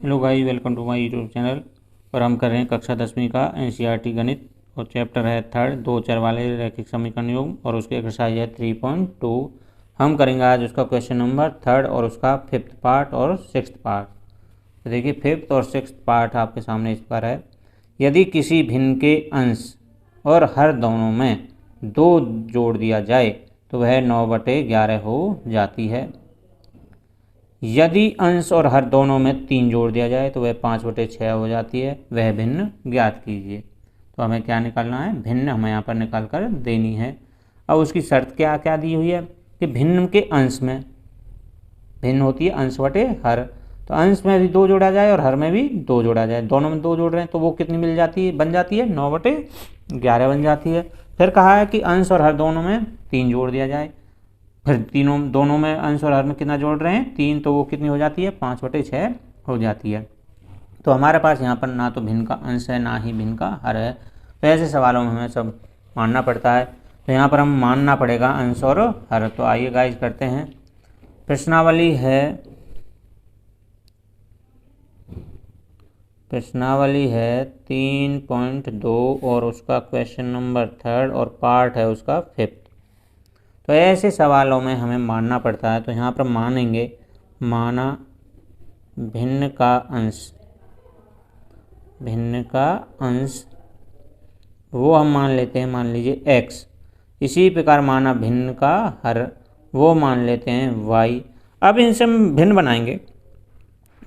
Hello guys, welcome to my YouTube channel. और हम कर रहे हैं कक्षा 10वीं का एनसीईआरटी गणित और चैप्टर है थर्ड, दो चर वाले रैखिक समीकरण योग और उसके एक्सरसाइज है 3.2। हम करेंगे आज उसका क्वेश्चन नंबर थर्ड और उसका फिफ्थ पार्ट और सिक्स्थ पार्ट। तो देखिए, फिफ्थ और सिक्स्थ पार्ट आपके सामने इस पर है। यदि किसी भिन्न के अंश और हर दोनों में 2 जोड़ दिया जाए तो वह 9/11 हो जाती है। यदि अंश और हर दोनों में 3 जोड़ दिया जाए तो वह 5/6 हो जाती है। वह भिन्न ज्ञात कीजिए। तो हमें क्या निकालना है? भिन्न हमें यहाँ पर निकाल कर देनी है। अब उसकी शर्त क्या क्या दी हुई है कि भिन्न के अंश में, भिन्न होती है अंश बटे हर, तो अंश में भी 2 जोड़ा जाए और हर में भी 2 जोड़ा जाए। दोनों में 2 जोड़ रहे हैं तो वो कितनी मिल जाती है, बन जाती है 9/11 बन जाती है। फिर कहा है कि अंश और हर दोनों में 3 जोड़ दिया जाए। फिर दोनों में अंश और हर में कितना जोड़ रहे हैं? 3, तो वो कितनी हो जाती है? 5/6 हो जाती है। तो हमारे पास यहाँ पर ना तो भिन्न का अंश है ना ही भिन्न का हर है। तो ऐसे सवालों में हमें सब मानना पड़ता है। तो यहाँ पर हम मानना पड़ेगा अंश और हर। तो आइए गाइस करते हैं। प्रश्नावली है 3.2 और उसका क्वेश्चन नंबर थर्ड और पार्ट है उसका फिफ्थ। तो ऐसे सवालों में हमें मानना पड़ता है। तो यहाँ पर मानेंगे, माना भिन्न का अंश वो हम मान लेते हैं, मान लीजिए x। इसी प्रकार माना भिन्न का हर वो मान लेते हैं y। अब इनसे हम भिन्न बनाएंगे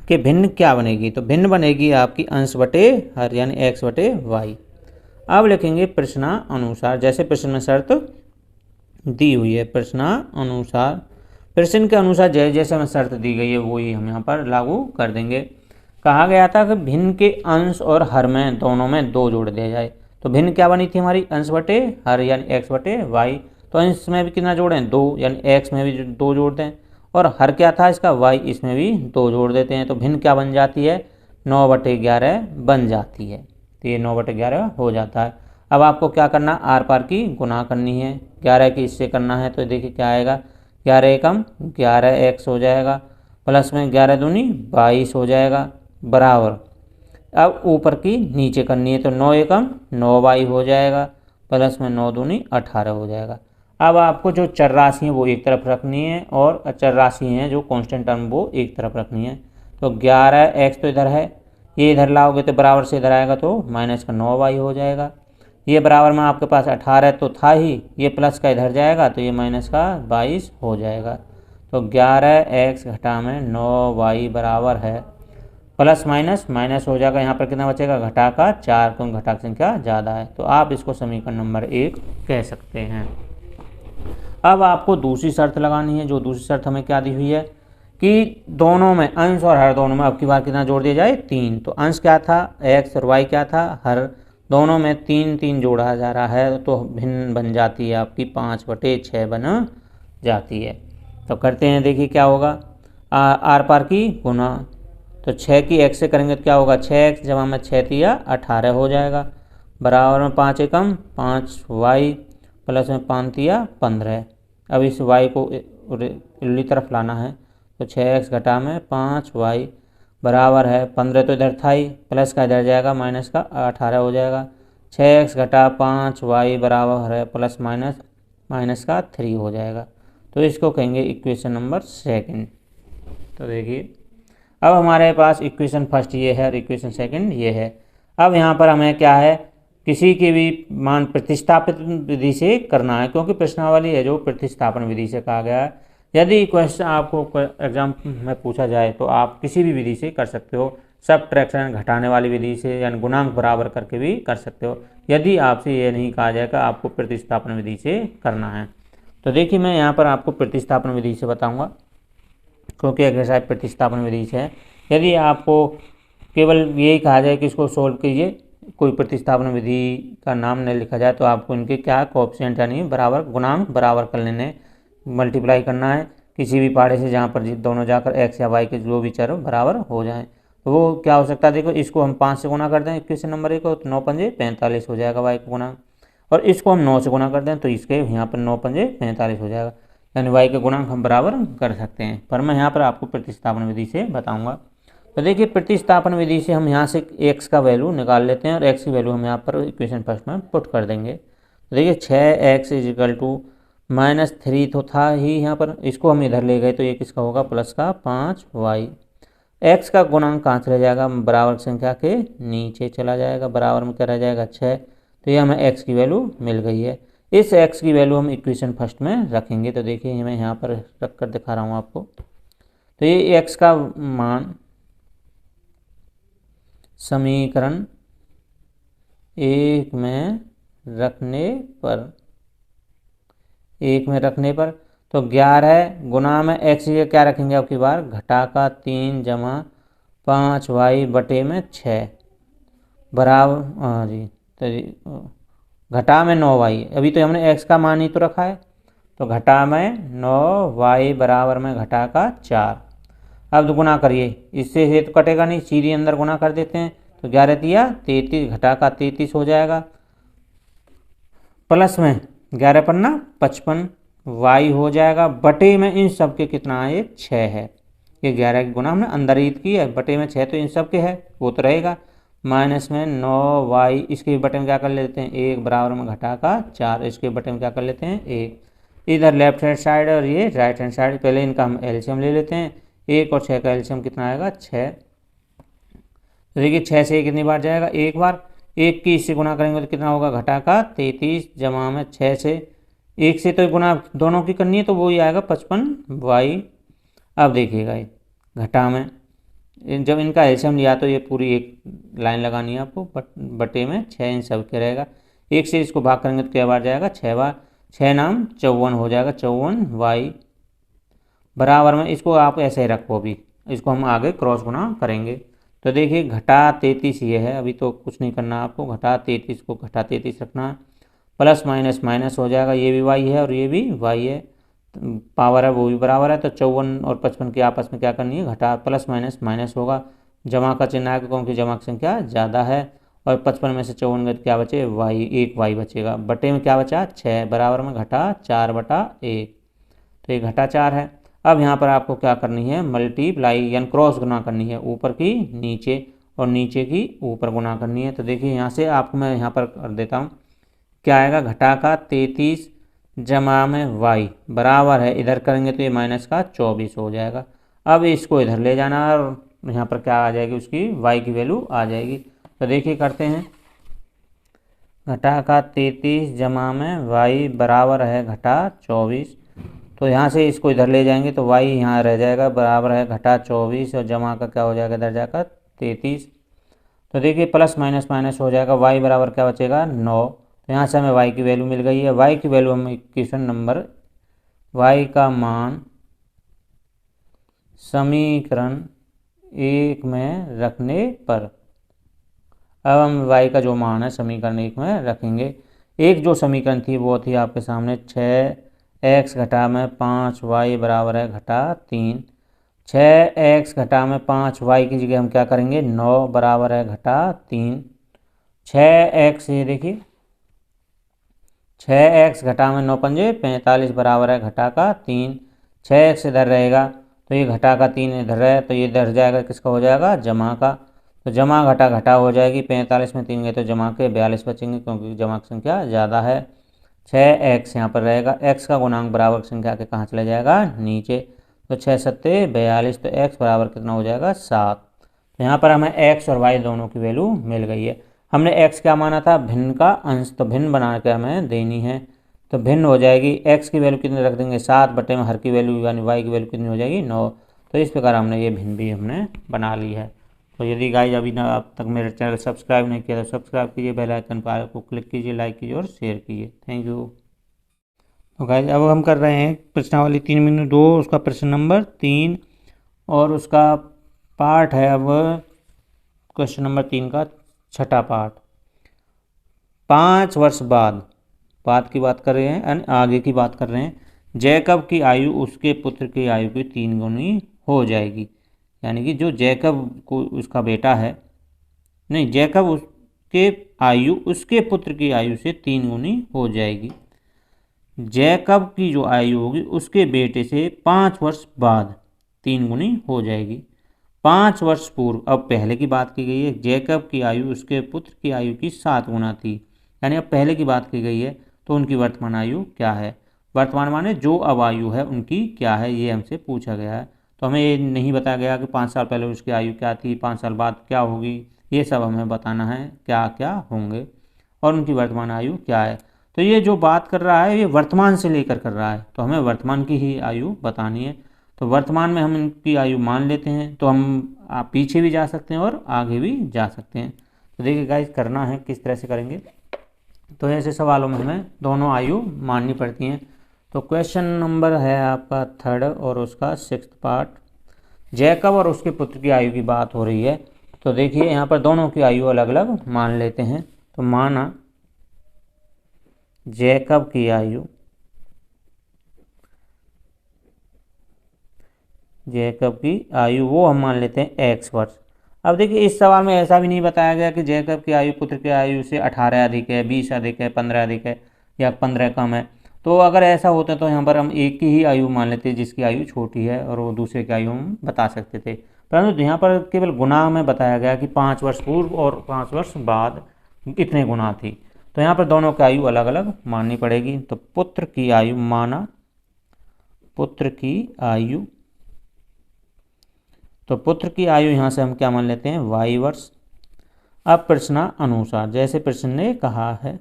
कि भिन्न क्या बनेगी। तो भिन्न बनेगी आपकी अंश बटे हर यानी x/y। अब लिखेंगे प्रश्नानुसार, जैसे प्रश्न में शर्त दी हुई है। प्रश्नानुसार, प्रश्न के अनुसार जैसे जैसे हमें शर्त दी गई है वही हम यहाँ पर लागू कर देंगे। कहा गया था कि भिन्न के अंश और हर में दोनों में 2 जोड़ दिया जाए। तो भिन्न क्या बनी थी हमारी? अंश बटे हर यानी x/y। तो अंश में भी कितना जोड़ें? 2, यानी x में भी 2 जोड़ दें। और हर क्या था इसका? y, इसमें भी 2 जोड़ देते हैं। तो भिन्न क्या बन जाती है? 9/11 बन जाती है। तो ये 9/11 हो जाता है। अब आपको क्या करना? आर पार की गुना करनी है। 11 की इससे करना है तो देखिए क्या आएगा? 11 एकम 11x हो जाएगा, प्लस में 11 दूनी 22 हो जाएगा, बराबर। अब ऊपर की नीचे करनी है तो 9 एकम 9y हो जाएगा, प्लस में 9 दूनी 18 हो जाएगा। अब आपको जो चर राशि है वो एक तरफ रखनी है और चर राशि है जो कांस्टेंट टर्म वो एक तरफ रखनी है। तो 11x तो इधर है, ये इधर लाओगे तो बराबर से इधर आएगा तो माइनस का 9y हो जाएगा। ये बराबर में आपके पास 18 तो था ही, ये प्लस का इधर जाएगा तो ये माइनस का 22 हो जाएगा। तो 11x घटा में 9y बराबर है, प्लस माइनस माइनस हो जाएगा। यहाँ पर कितना बचेगा? घटा का 4, क्योंकि घटाक संख्या ज़्यादा है। तो आप इसको समीकरण नंबर 1 कह सकते हैं। अब आपको दूसरी शर्त लगानी है। जो दूसरी शर्त हमें क्या दी हुई है कि दोनों में अंश और हर दोनों में अब की बार कितना जोड़ दिया जाए? 3। तो अंश क्या था? x और y क्या था? हर। दोनों में 3 जोड़ा जा रहा है तो भिन्न बन जाती है आपकी 5/6 बन जाती है। तो करते हैं, देखिए क्या होगा? आर पार की गुना। तो 6 की x से करेंगे तो क्या होगा? 6x जमा में 6 तिया 18 हो जाएगा, बराबर में 5 एकम 5y, प्लस में 5 तिया 15। अब इस y को उल्टी तरफ लाना है तो 6x घटा में 5y बराबर है 15, तो इधर था ही, प्लस का इधर जाएगा माइनस का 18 हो जाएगा। 6x घटा 5y बराबर है प्लस माइनस माइनस का 3 हो जाएगा। तो इसको कहेंगे इक्वेशन नंबर 2। तो देखिए, अब हमारे पास इक्वेशन फर्स्ट ये है और इक्वेशन सेकंड ये है। अब यहाँ पर हमें क्या है? किसी की भी मान प्रतिस्थापित विधि से करना है, क्योंकि प्रश्नावली है जो प्रतिस्थापन विधि से कहा गया है। यदि क्वेश्चन आपको एग्जाम में पूछा जाए तो आप किसी भी विधि से कर सकते हो। सबट्रैक्शन, घटाने वाली विधि से, यानी गुणांक बराबर करके भी कर सकते हो। यदि आपसे ये नहीं कहा जाएगा आपको प्रतिस्थापन विधि से करना है। तो देखिए, मैं यहाँ पर आपको प्रतिस्थापन विधि से बताऊँगा, क्योंकि एक्सरसाइज प्रतिस्थापन विधि से है। यदि आपको केवल यही कहा जाए कि इसको सोल्व कीजिए, कोई प्रतिस्थापन विधि का नाम नहीं लिखा जाए, तो आपको इनके क्या कोएफिशिएंट यानी बराबर गुणांक बराबर कर लेने, मल्टीप्लाई करना है किसी भी पाड़े से जहाँ पर दोनों जाकर x या y के जो भी चर बराबर हो जाएं। तो वो क्या हो सकता है? देखो, इसको हम 5 से गुना कर दें इक्वेशन नंबर 1 को तो 9 पंजे 45 हो जाएगा y का गुणांक, और इसको हम 9 से गुना कर दें तो इसके यहाँ पर 9 पंजे 45 हो जाएगा, यानी y के गुणांक हम बराबर कर सकते हैं। पर मैं यहाँ पर आपको प्रतिस्थापन विधि से बताऊँगा। तो देखिए प्रतिस्थापन विधि से हम यहाँ से x का वैल्यू निकाल लेते हैं और x की वैल्यू हम यहाँ पर इक्वेशन फर्स्ट में पुट कर देंगे। तो देखिए 6x इजिकल टू -3 तो था ही यहाँ पर, इसको हम इधर ले गए तो ये किसका होगा प्लस का 5y। x का गुणांक कहाँ चला जाएगा, बराबर संख्या के नीचे चला जाएगा, बराबर में क्या रह जाएगा 6। तो ये हमें x की वैल्यू मिल गई है। इस x की वैल्यू हम इक्वेशन फर्स्ट में रखेंगे। तो देखिए मैं यहाँ पर रख कर दिखा रहा हूँ आपको। तो ये x का मान समीकरण 1 में रखने पर तो 11 गुना में x ये क्या रखेंगे आपकी बार, घटा का 3 जमा 5y बटे में 6 बराबर, हाँ जी, तो घटा में 9y। अभी तो हमने x का मान ही तो रखा है, तो घटा में 9y बराबर में घटा का 4। अब तो गुना करिए, इससे ये तो कटेगा नहीं, सीधे अंदर गुना कर देते हैं। तो 11 दिया 33, घटा का 33 हो जाएगा, प्लस में 11 पन्ना 55 y हो जाएगा, बटे में इन सब के कितना है 6 है। ये 11 की गुना हमने अंदर ईद की है, बटे में 6 तो इन सब के है वो तो रहेगा, माइनस में 9y, इसके बटे में क्या कर लेते हैं 1 बराबर में घटा का 4, इसके बटे में क्या कर लेते हैं 1। इधर लेफ्ट हैंड साइड और ये राइट हैंड साइड, पहले इनका हम एलसीएम ले लेते हैं। 1 और 6 का एलसीएम कितना आएगा 6। तो देखिए 6 से कितनी बार जाएगा, एक बार, 1 की इससे गुना करेंगे तो कितना होगा घटा का 33 जमा में 6 से 1 से तो गुना दोनों की करनी है तो वो ही आएगा 55y। अब देखिएगा ये घटा में जब इनका एलसीएम लिया तो ये पूरी एक लाइन लगानी है आपको, बटे में 6 इन सब के रहेगा। 1 से इसको भाग करेंगे तो क्या बार जाएगा 6 बार, 6 नाम 54 हो जाएगा, 54y बराबर में, इसको आप ऐसे ही रखो, अभी इसको हम आगे क्रॉस गुना करेंगे। तो देखिए घटा 33 ये है, अभी तो कुछ नहीं करना आपको, घटा 33 को घटा 33 रखना, प्लस माइनस माइनस हो जाएगा, ये भी y है और ये भी y है, पावर है वो भी बराबर है। तो 54 और 55 की आपस में क्या करनी है घटा, प्लस माइनस माइनस होगा, जमा का चिन्ह आएगा क्योंकि जमा की संख्या ज़्यादा है, और 55 में से 54 गए क्या बचे y, एक y बचेगा, बटे में क्या बचा 6 बराबर में घटा 4 बटा 1। तो ये घटा 4 है। अब यहाँ पर आपको क्या करनी है मल्टीप्लाई यानी क्रॉस गुना करनी है, ऊपर की नीचे और नीचे की ऊपर गुना करनी है। तो देखिए यहाँ से आपको मैं यहाँ पर कर देता हूँ, क्या आएगा घटा का 33 जमा में y बराबर है, इधर करेंगे तो ये माइनस का 24 हो जाएगा। अब इसको इधर ले जाना और यहाँ पर क्या आ जाएगी उसकी y की वैल्यू आ जाएगी। तो देखिए करते हैं, घटा का 33 जमा में y बराबर है घटा 24, तो यहाँ से इसको इधर ले जाएंगे तो y यहाँ रह जाएगा, बराबर है घटा 24 और जमा का क्या हो जाएगा इधर जाकर 33। तो देखिए प्लस माइनस माइनस हो जाएगा, y बराबर क्या बचेगा 9। तो यहाँ से हमें y की वैल्यू मिल गई है। y की वैल्यू हम इक्वेशन नंबर y का मान समीकरण 1 में रखने पर, अब हम y का जो मान है समीकरण 1 में रखेंगे। एक जो समीकरण थी वो थी आपके सामने 6x घटा में 5y बराबर है घटा 3। 6x घटा में 5y की जगह हम क्या करेंगे 9 बराबर है घटा 3। 6x ये देखिए 6x घटा में 9 पंजे 45 बराबर है घटा का 3। 6x इधर रहेगा तो ये घटा का 3 इधर है तो ये इधर जाएगा, किसका हो जाएगा जमा का। तो जमा घटा घटा हो जाएगी, 45 में 3 गए तो जमा के 42 बचेंगे क्योंकि जमा की संख्या ज़्यादा है। 6x यहाँ पर रहेगा, x का गुणांक बराबर संख्या के कहाँ चला जाएगा नीचे, तो 6 सत्ते 42, तो x बराबर कितना हो जाएगा 7। तो यहाँ पर हमें x और y दोनों की वैल्यू मिल गई है। हमने x क्या माना था भिन्न का अंश, तो भिन्न बना के हमें देनी है, तो भिन्न हो जाएगी x की वैल्यू कितनी रख देंगे 7 बटे में हर की वैल्यू यानी y की वैल्यू कितनी हो जाएगी 9। तो इस प्रकार हमने ये भिन्न भी हमने बना ली है। तो यदि गाइस अभी ना अब तक मेरे चैनल सब्सक्राइब नहीं किया तो सब्सक्राइब कीजिए, बेल आइकन पर को क्लिक कीजिए, लाइक कीजिए और शेयर कीजिए। Thank you. तो गाइस अब हम कर रहे हैं प्रश्नावली 3-2 उसका प्रश्न नंबर 3 और उसका पार्ट है अब क्वेश्चन नंबर 3 का छठा पार्ट। 5 वर्ष बाद की बात कर रहे हैं, आगे की बात कर रहे हैं। जैकब की आयु उसके पुत्र की आयु की 3 गुनी हो जाएगी, यानी कि जो जैकब को उसका बेटा है, नहीं जैकब उसके आयु उसके पुत्र की आयु से 3 गुनी हो जाएगी। जैकब की जो आयु होगी उसके बेटे से 5 वर्ष बाद 3 गुनी हो जाएगी। 5 वर्ष पूर्व, अब पहले की बात की गई है, जैकब की आयु उसके पुत्र की आयु की 7 गुना थी, यानी अब पहले की बात की गई है, तो उनकी वर्तमान आयु क्या है। वर्तमान माने जो अब आयु है उनकी क्या है, ये हमसे पूछा गया है। तो हमें ये नहीं बताया गया कि 5 साल पहले उसकी आयु क्या थी, 5 साल बाद क्या होगी, ये सब हमें बताना है क्या क्या होंगे और उनकी वर्तमान आयु क्या है। तो ये जो बात कर रहा है ये वर्तमान से लेकर कर रहा है, तो हमें वर्तमान की ही आयु बतानी है। तो वर्तमान में हम इनकी आयु मान लेते हैं, तो हम आप पीछे भी जा सकते हैं और आगे भी जा सकते हैं। तो देखिए गाइस करना है किस तरह से करेंगे। तो ऐसे सवालों में हमें दोनों आयु माननी पड़ती हैं। तो क्वेश्चन नंबर है आपका 3 और उसका 6 पार्ट, जैकब और उसके पुत्र की आयु की बात हो रही है। तो देखिए यहाँ पर दोनों की आयु अलग अलग मान लेते हैं। तो माना जैकब की आयु, वो हम मान लेते हैं x वर्ष। अब देखिए इस सवाल में ऐसा भी नहीं बताया गया कि जैकब की आयु पुत्र की आयु से 18 अधिक है, 20 अधिक है, 15 अधिक है या 15 कम है। तो अगर ऐसा होता तो यहाँ पर हम एक की ही आयु मान लेते जिसकी आयु छोटी है और वो दूसरे की आयु हम बता सकते थे, परंतु यहाँ पर केवल गुना में बताया गया कि 5 वर्ष पूर्व और 5 वर्ष बाद इतने गुना थी। तो यहाँ पर दोनों की आयु अलग अलग माननी पड़ेगी। तो पुत्र की आयु माना, पुत्र की आयु, तो पुत्र की आयु यहाँ से हम क्या मान लेते हैं y वर्ष। अब प्रश्नानुसार जैसे प्रश्न ने कहा है,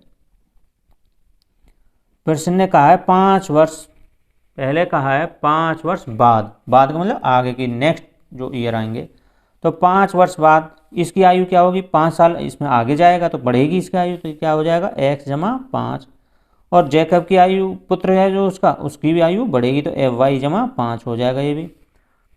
प्रश्न ने कहा है 5 वर्ष पहले, कहा है 5 वर्ष बाद, बाद का मतलब आगे की नेक्स्ट जो ईयर आएंगे। तो 5 वर्ष बाद इसकी आयु क्या होगी, 5 साल इसमें आगे जाएगा तो बढ़ेगी इसकी आयु, तो क्या हो जाएगा x जमा 5। और जैकब की आयु पुत्र है जो उसका, उसकी भी आयु बढ़ेगी तो y जमा 5 हो जाएगा ये भी।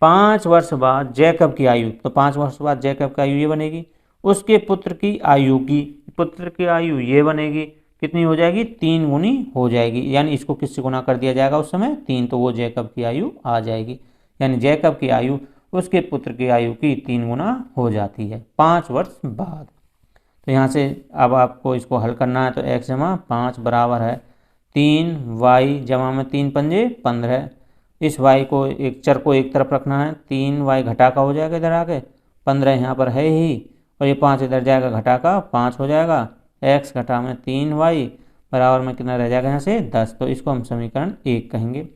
5 वर्ष बाद जैकब की आयु, तो 5 वर्ष बाद जैकब की आयु ये बनेगी, उसके पुत्र की आयु की, पुत्र की आयु ये बनेगी, कितनी हो जाएगी 3 गुनी हो जाएगी, यानी इसको किससे गुना कर दिया जाएगा उस समय 3, तो वो जैकब की आयु आ जाएगी। यानी जैकब की आयु उसके पुत्र की आयु की 3 गुना हो जाती है 5 वर्ष बाद। तो यहाँ से अब आपको इसको हल करना है। तो x जमा 5 बराबर है 3y जमा में 3 पंजे 15। इस y को एक चर को एक तरफ रखना है, 3y घटा का हो जाएगा इधर आके, 15 यहाँ पर है ही और ये 5 इधर जाएगा घटा का 5 हो जाएगा, x घटा में 3y बराबर में कितना रह जाएगा यहाँ से 10। तो इसको हम समीकरण 1 कहेंगे।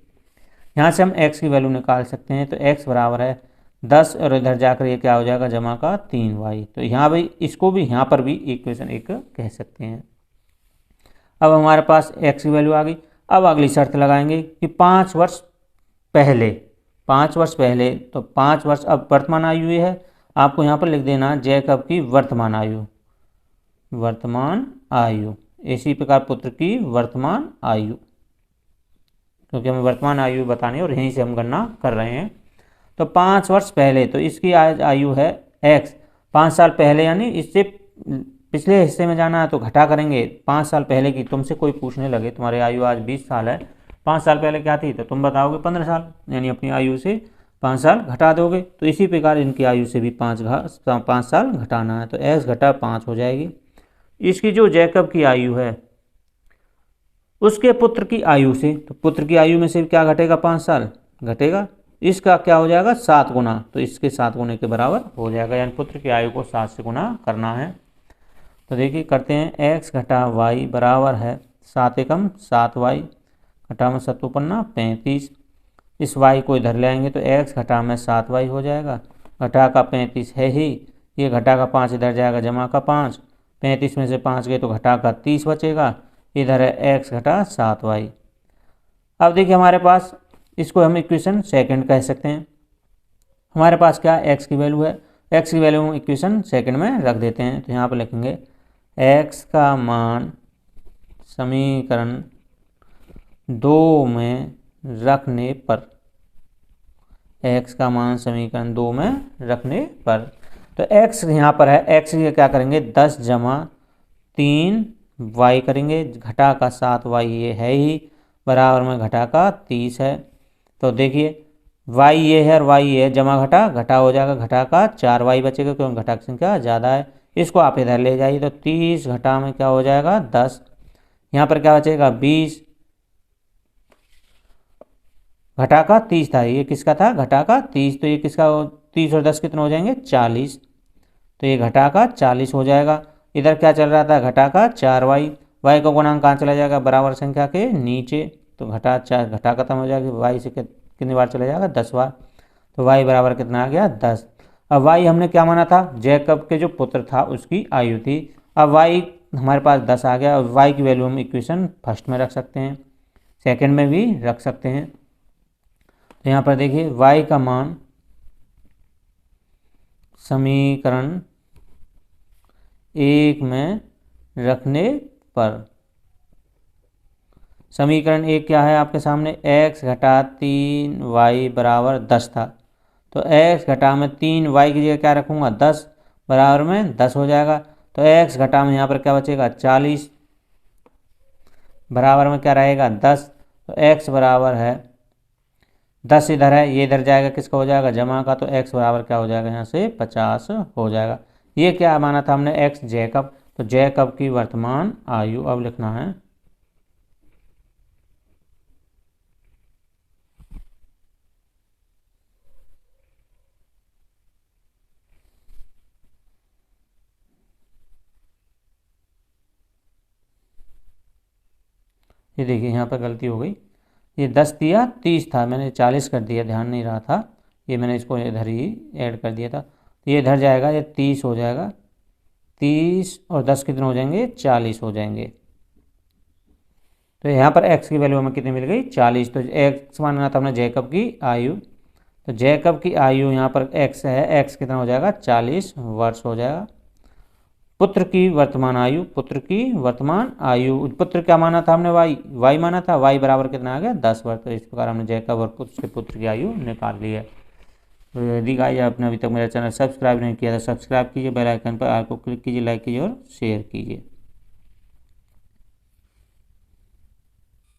यहाँ से हम x की वैल्यू निकाल सकते हैं। तो x बराबर है 10 और इधर जाकर ये क्या हो जाएगा जमा का 3y। तो यहाँ भी इसको भी यहाँ पर भी इक्वेशन 1 कह सकते हैं। अब हमारे पास x की वैल्यू आ गई। अब अगली शर्त लगाएंगे कि 5 वर्ष पहले, 5 वर्ष पहले, तो 5 वर्ष, अब वर्तमान आयु ये है, आपको यहाँ पर लिख देना जैकब की वर्तमान आयु, वर्तमान आयु, इसी प्रकार पुत्र की वर्तमान आयु, क्योंकि हमें वर्तमान आयु बतानी है और यहीं से हम गणना कर रहे हैं। तो 5 वर्ष पहले, तो इसकी आयु है x, 5 साल पहले, यानी इससे पिछले हिस्से में जाना है तो घटा करेंगे 5 साल पहले की। तुमसे कोई पूछने लगे तुम्हारी आयु आज 20 साल है, 5 साल पहले क्या थी, तो तुम बताओगे 15 साल, यानी अपनी आयु से 5 साल घटा दोगे। तो इसी प्रकार इनकी आयु से भी 5 साल घटाना है, तो x घटा 5 हो जाएगी। इसकी जो जैकब की आयु है उसके पुत्र की आयु से, तो पुत्र की आयु में से क्या घटेगा 5 साल घटेगा, इसका क्या हो जाएगा 7 गुना, तो इसके 7 गुने के बराबर हो जाएगा, यानी पुत्र की आयु को 7 से गुना करना है। तो देखिए करते हैं, x घटा y बराबर है 7 एकम 7y घटा में 7 पन्ना 35। इस y को इधर ले आएंगे तो x घटा में 7y हो जाएगा, घटा का 35 है ही, ये घटा का 5 इधर जाएगा जमा का 5, 35 में से 5 गए तो घटा का 30 बचेगा, इधर है x घटा 7y। अब देखिए हमारे पास, इसको हम इक्वेशन सेकंड कह सकते हैं। हमारे पास क्या x की वैल्यू है, x की वैल्यू हम इक्वेशन सेकंड में रख देते हैं। तो यहाँ पर लिखेंगे x का मान समीकरण 2 में रखने पर, x का मान समीकरण 2 में रखने पर, तो x यहाँ पर है, x ये क्या करेंगे 10 जमा 3y करेंगे, घटा का 7y ये है ही, बराबर में घटा का 30 है। तो देखिए y ये है और y ये है, जमा घटा घटा हो जाएगा, घटा का 4y बचेगा क्योंकि घटा की संख्या ज़्यादा है। इसको आप इधर ले जाइए तो 30 घटा में क्या हो जाएगा 10, यहाँ पर क्या बचेगा 20, घटा का 30 था, ये किसका था, घटा का 30, तो ये किसका 30 और 10 कितने हो जाएंगे 40, तो ये घटा का 40 हो जाएगा। इधर क्या चल रहा था, घटा का 4y, y का गुणांक कहाँ चला जाएगा, बराबर संख्या के नीचे, तो घटा 4 घटा खत्म हो जाएगा, y से कितनी बार चला जाएगा 10 बार, तो y बराबर कितना आ गया 10। अब y हमने क्या माना था, जैकब के जो पुत्र था उसकी आयु थी। अब y हमारे पास 10 आ गया, और y की वैल्यू हम इक्वेशन फर्स्ट में रख सकते हैं, सेकंड में भी रख सकते हैं। तो यहाँ पर देखिए y का मान समीकरण 1 में रखने पर, समीकरण 1 क्या है आपके सामने, x घटा 3y बराबर 10 था, तो x घटा में 3y की जगह क्या रखूँगा 10, बराबर में 10 हो जाएगा। तो x घटा में यहाँ पर क्या बचेगा 40, बराबर में क्या रहेगा 10, तो x बराबर है 10 इधर है, ये इधर जाएगा, किसका हो जाएगा जमा का, तो x बराबर क्या हो जाएगा यहाँ से 50 हो जाएगा। ये क्या माना था हमने, x जैकब, तो जैकब की वर्तमान आयु अब लिखना है। ये देखिए यहाँ पर गलती हो गई, ये 10 दिया 30 था, मैंने 40 कर दिया, ध्यान नहीं रहा था, ये मैंने इसको इधर ही ऐड कर दिया था, तो ये इधर जाएगा, ये 30 हो जाएगा, 30 और 10 कितने हो जाएंगे 40 हो जाएंगे। तो यहाँ पर x की वैल्यू हमें कितनी मिल गई 40, तो x माना था हमने जैकब की आयु, तो जैकब की आयु यहाँ पर x है, x कितना हो जाएगा 40 वर्ष हो जाएगा। पुत्र की वर्तमान आयु, पुत्र की वर्तमान आयु, पुत्र क्या माना था हमने y माना था, y बराबर कितना आ गया 10 वर्ष। तो इस प्रकार हमने जैकब और उसके पुत्र की आयु निकाल ली है। तो यदि गाइस आपने अभी तक मेरा चैनल सब्सक्राइब नहीं किया तो सब्सक्राइब कीजिए, बेल आइकन पर आर को क्लिक कीजिए, लाइक कीजिए और शेयर कीजिए।